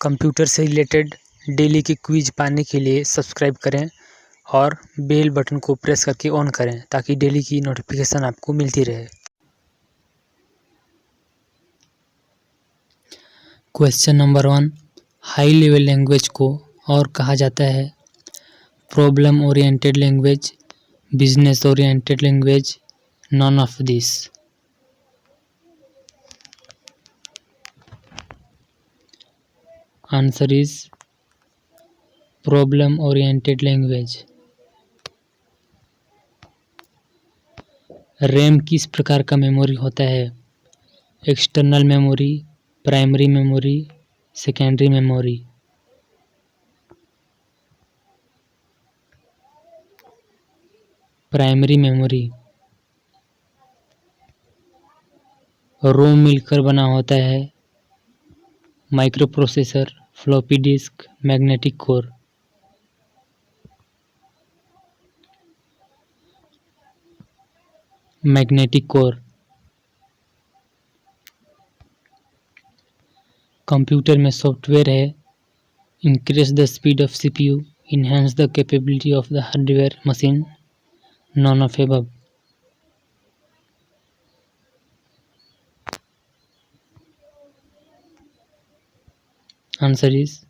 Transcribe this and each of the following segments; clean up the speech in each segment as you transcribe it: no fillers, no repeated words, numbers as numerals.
Computer से related daily की quiz पाने के लिए सब्सक्राइब करें और बेल बटन को प्रेस करके ऑन करें ताकि डेली की नोटिफिकेशन आपको मिलती रहे। Question number 1, high level language को और कहा जाता है problem oriented language, business oriented language, none of this. Answer is problem oriented language. RAM किस प्रकार का मेमोरी होता है? External memory, primary memory, secondary memory. Primary memory. ROM मिलकर बना होता है microprocessor, floppy disk, magnetic core. Magnetic core. Computer में सॉफ्टवेयर है increase the speed of CPU, enhance the capability of the hardware machine, none of above। Answer is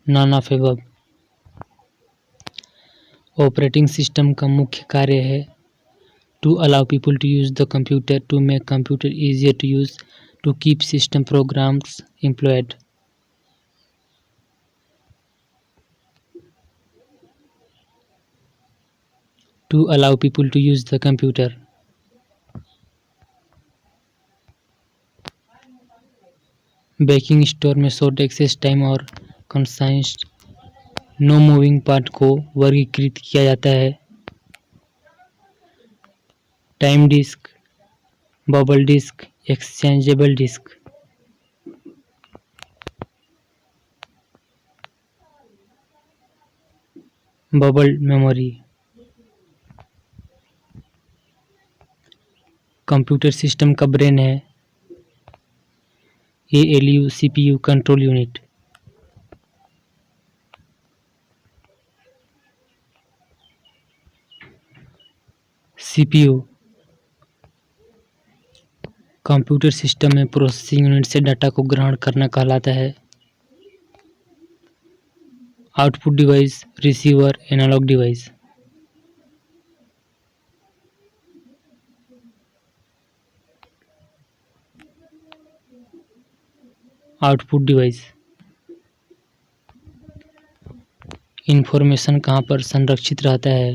none of above। Operating system का मुख्य कार्य है to allow people to use the computer, to make computer easier to use, to keep system programs employed. To allow people to use the computer. Backing store में short access time और कंसाइंस no moving part को वर्गीकृत किया जाता है time disk, bubble disk, exchangeable disk. Bubble memory. Computer system का brain है ALU, CPU, control unit. CPU computer system में प्रोसेसिंग यूनिट से डाटा को ग्रहण करना कहलाता है output device, receiver, analog device. Output device. Information कहाँ पर संरक्षित रहता है?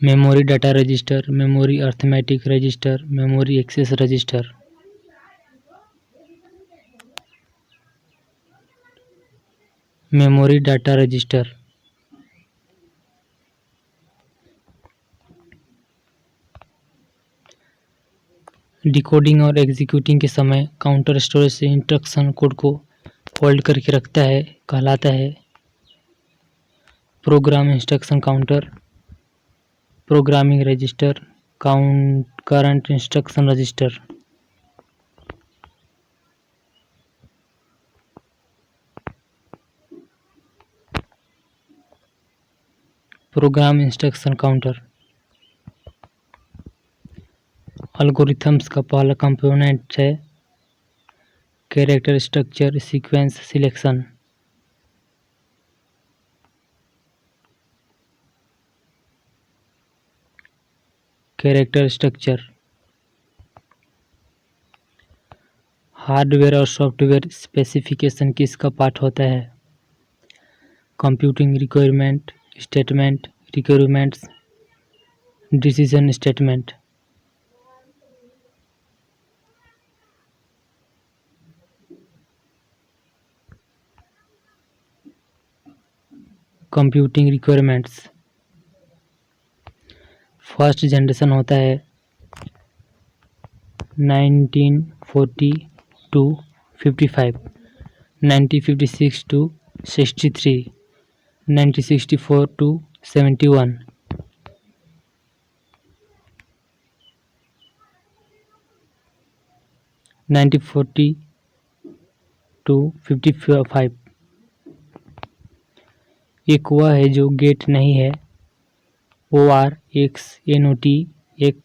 Memory data register, memory arithmetic register, memory access register. Memory data register. Decoding और एग्जीक्यूटिंग के समय काउंटर स्टोरेज से इंस्ट्रक्शन कोड को होल्ड करके रखता है कहलाता है program instruction counter, programming register, current instruction register. Program instruction counter. Algorithms का पहला कंपोनेंट है character structure sequence selection. Character structure. Hardware और सॉफ्टवेयर स्पेसिफिकेशन किसका पार्ट होता है? Computing requirement statement, requirements, decision statement. Computing requirements. First generation होता है 1940 to 55, 1956 to 63, 1964 to 71, 1940 to 55। एक वह है जो गेट नहीं है, ORXNOT, एक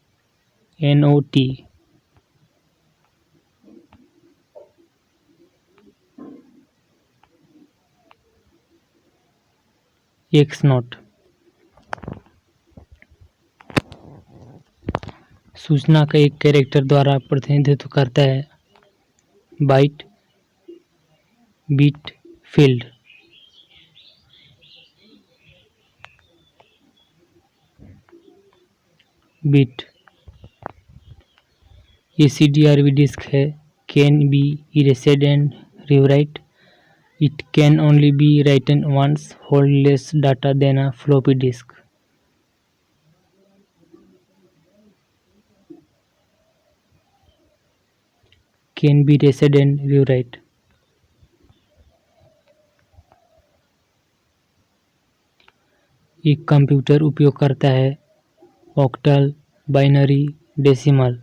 NOT। X not. सूचना का एक कैरेक्टर द्वारा प्रतिनिधित्व करता है, बाइट, बिट, फील्ड। बिट। ये CDRV डिस्क है, can be erased and rewrite. It can only be written once, hold less data than a floppy disk. Can be erased and rewrite. एक कंप्यूटर उपयोग करता है octal, binary, decimal.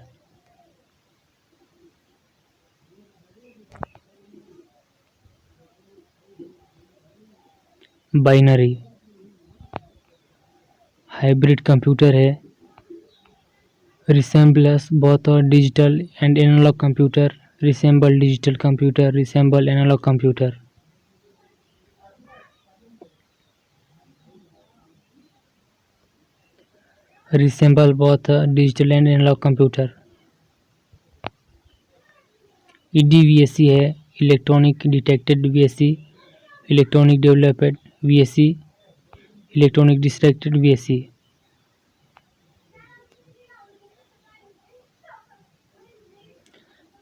Binary. Hybrid computer है, resembles both a digital and analog computer, resemble digital computer, resemble analog computer. Resemble both a digital and analog computer. EDVAC है, electronic detected VAC, electronic developed VAC, electronic distracted VAC।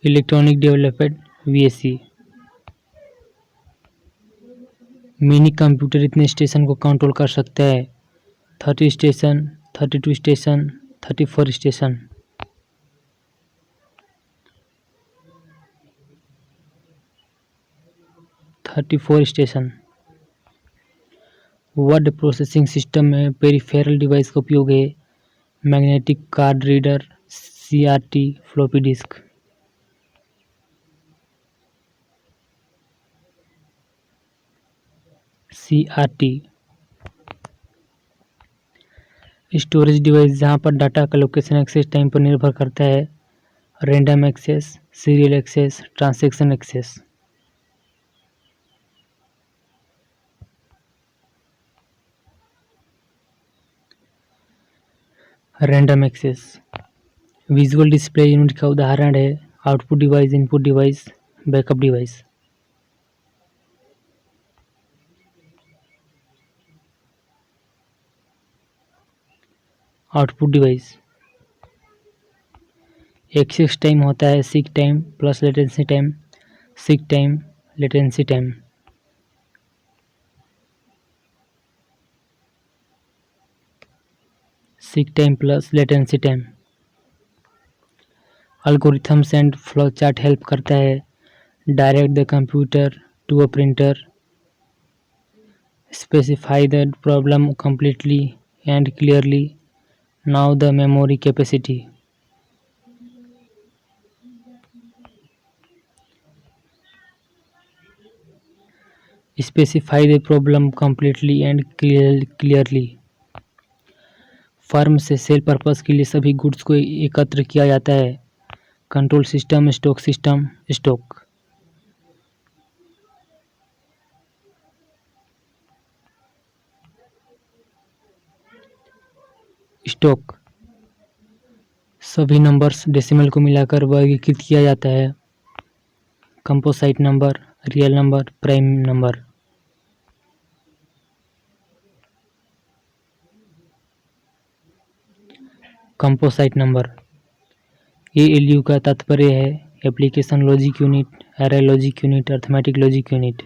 Electronic developed VAC। Mini computer इतने station को control कर सकता है, 30 station, 32 station, 34 station. Word processing system में peripheral device का उपयोग है, magnetic card reader, CRT, floppy disk. CRT। Storage device जहां पर डाटा का लोकेशन एक्सेस टाइम पर निर्भर करता है, random access, serial access, transaction access. Random access. Visual display unit का उदाहरण है output device, input device, backup device. Output device. Access time होता है seek time plus latency time, seek time, latency time. Seek time plus latency time. Algorithms and flowchart help करता है, direct the computer to a printer, specify the problem completely and clearly, now the memory capacity। Specify the problem completely and clearly। Firm से cell purpose के लिए सभी goods को एकत्र किया जाता है, control system, stock system, stock. Stock. सभी नंबर्स डेसिमल को मिलाकर वर्गीकृत किया जाता है, composite number, real number, prime number. Composite number. ALU का तात्पर्य है application logic unit, array logic unit, arithmetic logic unit.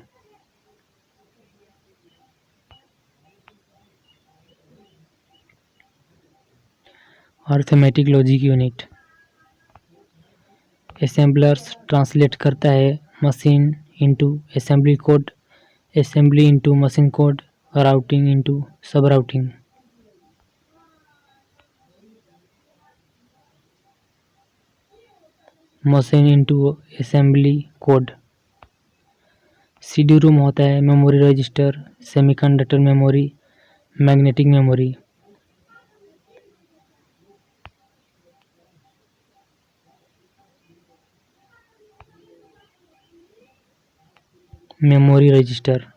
Arithmetic logic unit. Assemblers translate करता है machine into assembly code, assembly into machine code, routing into subrouting, machine into assembly code। CD ROM होता है memory register, semiconductor memory, magnetic memory. Memory register